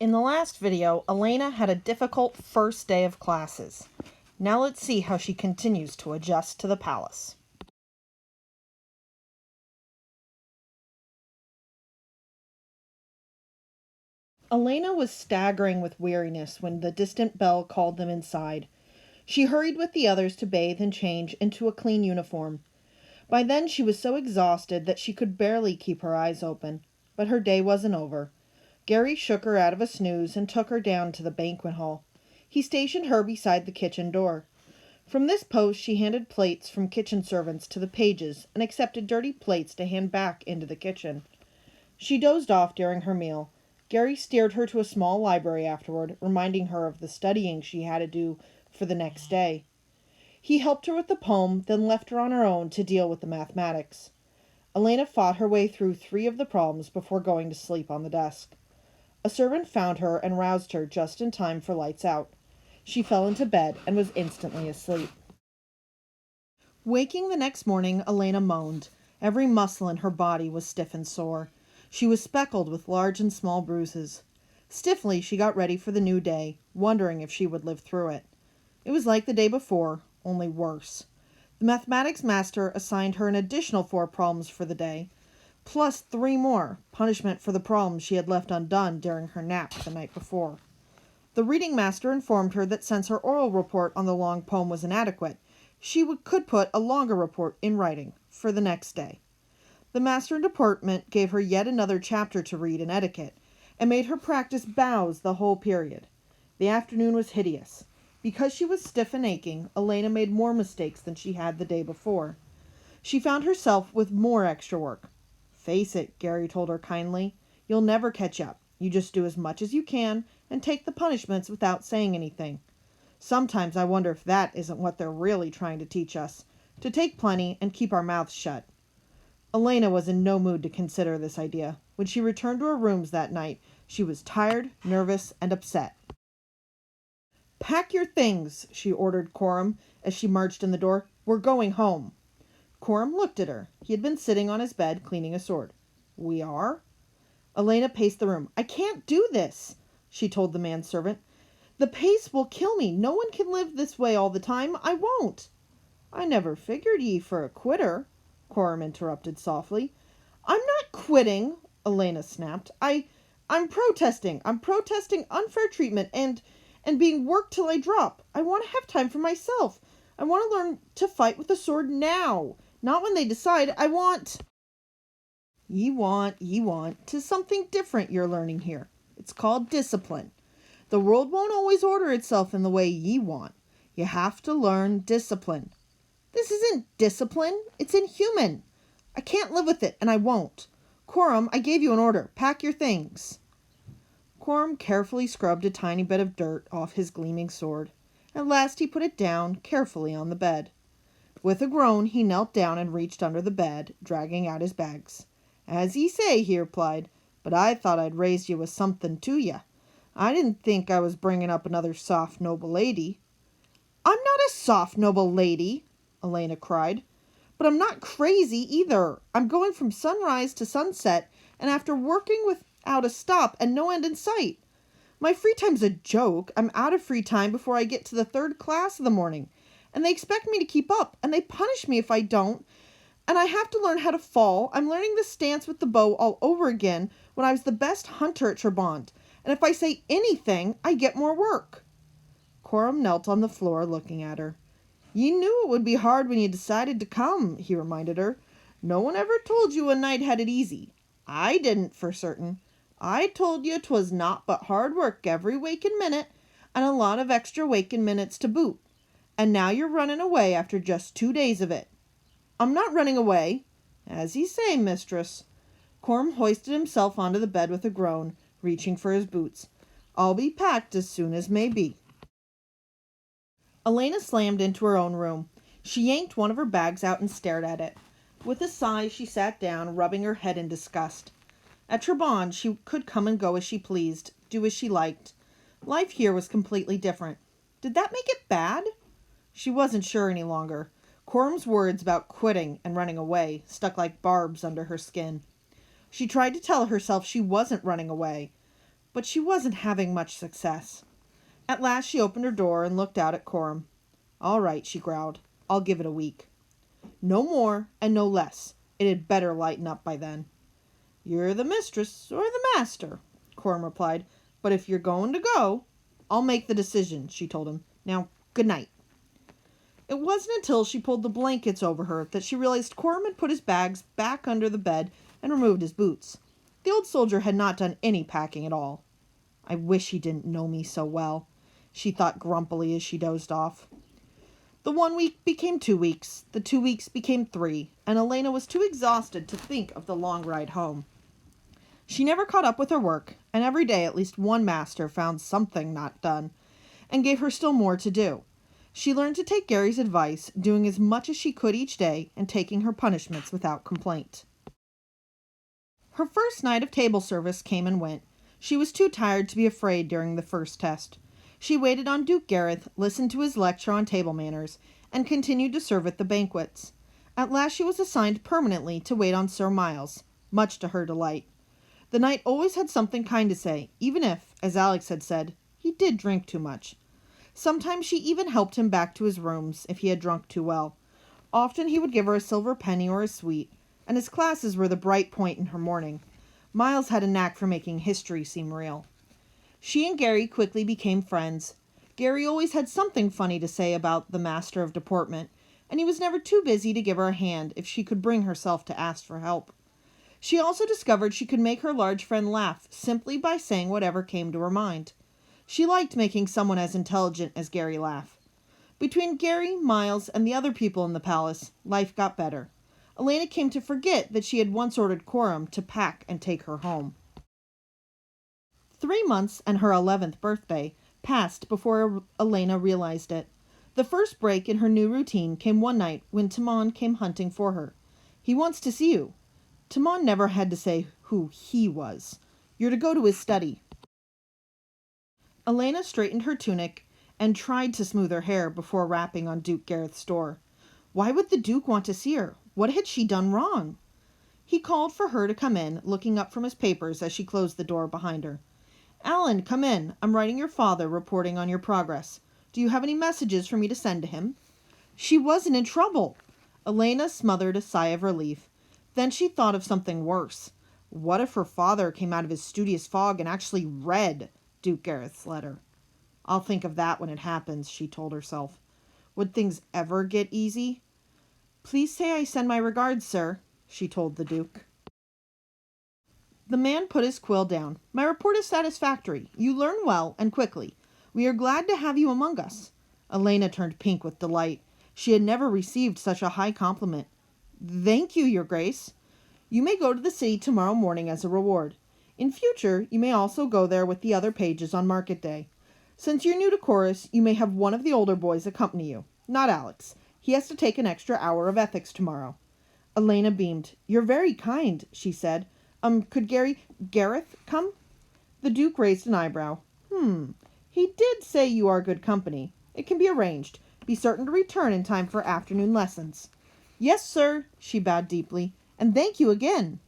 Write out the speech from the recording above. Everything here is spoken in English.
In the last video, Alanna had a difficult first day of classes. Now let's see how she continues to adjust to the palace. Alanna was staggering with weariness when the distant bell called them inside. She hurried with the others to bathe and change into a clean uniform. By then she was so exhausted that she could barely keep her eyes open. But her day wasn't over. Gary shook her out of a snooze and took her down to the banquet hall. He stationed her beside the kitchen door. From this post she handed plates from kitchen servants to the pages and accepted dirty plates to hand back into the kitchen. She dozed off during her meal. Gary steered her to a small library afterward, reminding her of the studying she had to do for the next day. He helped her with the poem, then left her on her own to deal with the mathematics. Alanna fought her way through 3 of the problems before going to sleep on the desk. A servant found her and roused her just in time for lights out. She fell into bed and was instantly asleep. Waking the next morning, Alanna moaned. Every muscle in her body was stiff and sore. She was speckled with large and small bruises. Stiffly, she got ready for the new day, wondering if she would live through it. It was like the day before, only worse. The mathematics master assigned her an additional 4 problems for the day, plus 3 more, punishment for the problems she had left undone during her nap the night before. The reading master informed her that since her oral report on the long poem was inadequate, she could put a longer report in writing for the next day. The master in deportment gave her yet another chapter to read in etiquette, and made her practice bows the whole period. The afternoon was hideous. Because she was stiff and aching, Alanna made more mistakes than she had the day before. She found herself with more extra work. "Face it," Gary told her kindly. "You'll never catch up. You just do as much as you can and take the punishments without saying anything. Sometimes I wonder if that isn't what they're really trying to teach us, to take plenty and keep our mouths shut." Alanna was in no mood to consider this idea. When she returned to her rooms that night, she was tired, nervous, and upset. "Pack your things," she ordered Coram as she marched in the door. "We're going home." Coram looked at her. He had been sitting on his bed cleaning a sword. "We are?" Alanna paced the room. "I can't do this," she told the manservant. "The pace will kill me. No one can live this way all the time. I won't." "I never figured ye for a quitter," Coram interrupted softly. "I'm not quitting," Alanna snapped. I'm protesting. I'm protesting unfair treatment and being worked till I drop. I want to have time for myself. I want to learn to fight with the sword now, not when they decide. Ye want. 'Tis something different you're learning here. It's called discipline. The world won't always order itself in the way ye want. You have to learn discipline." "This isn't discipline. It's inhuman. I can't live with it, and I won't. Coram, I gave you an order. Pack your things." Coram carefully scrubbed a tiny bit of dirt off his gleaming sword. At last he put it down carefully on the bed. With a groan he knelt down and reached under the bed, dragging out his bags. "As ye say," he replied, "but I thought I'd raised ye with somethin' to ye. I didn't think I was bringing up another soft, noble lady." "I'm not a soft, noble lady," Alanna cried. "But I'm not crazy either. I'm going from sunrise to sunset, and after working without a stop and no end in sight. My free time's a joke. I'm out of free time before I get to the 3rd class of the morning, and they expect me to keep up, and they punish me if I don't, and I have to learn how to fall. I'm learning the stance with the bow all over again when I was the best hunter at Trabant, and if I say anything, I get more work." Coram knelt on the floor looking at her. "You knew it would be hard when you decided to come," he reminded her. "No one ever told you a knight had it easy. I didn't, for certain. I told you 'twas not but hard work every wakin' minute, and a lot of extra wakin' minutes to boot. And now you're running away after just 2 days of it." "I'm not running away." "As ye say, mistress." Coram hoisted himself onto the bed with a groan, reaching for his boots. "I'll be packed as soon as may be." Alanna slammed into her own room. She yanked one of her bags out and stared at it. With a sigh, she sat down, rubbing her head in disgust. At Trabant, she could come and go as she pleased, do as she liked. Life here was completely different. Did that make it bad? She wasn't sure any longer. Coram's words about quitting and running away stuck like barbs under her skin. She tried to tell herself she wasn't running away, but she wasn't having much success. At last she opened her door and looked out at Coram. "All right," she growled. "I'll give it a week." "No more and no less. It had better lighten up by then." "You're the mistress or the master," Coram replied. "But if you're going to go—" "I'll make the decision," she told him. "Now, good night." It wasn't until she pulled the blankets over her that she realized Coram had put his bags back under the bed and removed his boots. The old soldier had not done any packing at all. "I wish he didn't know me so well," she thought grumpily as she dozed off. The 1 week became 2 weeks, the 2 weeks became 3, and Alanna was too exhausted to think of the long ride home. She never caught up with her work, and every day at least one master found something not done, and gave her still more to do. She learned to take Gary's advice, doing as much as she could each day and taking her punishments without complaint. Her first night of table service came and went. She was too tired to be afraid during the first test. She waited on Duke Gareth, listened to his lecture on table manners, and continued to serve at the banquets. At last she was assigned permanently to wait on Sir Miles, much to her delight. The knight always had something kind to say, even if, as Alex had said, he did drink too much. Sometimes she even helped him back to his rooms if he had drunk too well. Often he would give her a silver penny or a sweet, and his classes were the bright point in her morning. Miles had a knack for making history seem real. She and Gary quickly became friends. Gary always had something funny to say about the master of deportment, and he was never too busy to give her a hand if she could bring herself to ask for help. She also discovered she could make her large friend laugh simply by saying whatever came to her mind. She liked making someone as intelligent as Gary laugh. Between Gary, Miles, and the other people in the palace, life got better. Alanna came to forget that she had once ordered Coram to pack and take her home. 3 months and her 11th birthday passed before Alanna realized it. The first break in her new routine came one night when Timon came hunting for her. "He wants to see you." Timon never had to say who he was. "You're to go to his study." Alanna straightened her tunic and tried to smooth her hair before rapping on Duke Gareth's door. Why would the Duke want to see her? What had she done wrong? He called for her to come in, looking up from his papers as she closed the door behind her. "Alan, come in. I'm writing your father, reporting on your progress. Do you have any messages for me to send to him?" She wasn't in trouble. Alanna smothered a sigh of relief. Then she thought of something worse. What if her father came out of his studious fog and actually read Duke Gareth's letter? "I'll think of that when it happens," she told herself. Would things ever get easy? "Please say I send my regards, sir," she told the Duke. The man put his quill down. "My report is satisfactory. You learn well and quickly. We are glad to have you among us." Alanna turned pink with delight. She had never received such a high compliment. "Thank you, your grace. You may go to the city tomorrow morning as a reward. In future, you may also go there with the other pages on market day. Since you're new to chorus, you may have one of the older boys accompany you. Not Alex. He has to take an extra hour of ethics tomorrow." Alanna beamed. "You're very kind," she said. Could Gareth come?" The Duke raised an eyebrow. He did say you are good company. It can be arranged. Be certain to return in time for afternoon lessons." "Yes, sir," she bowed deeply. "And thank you again."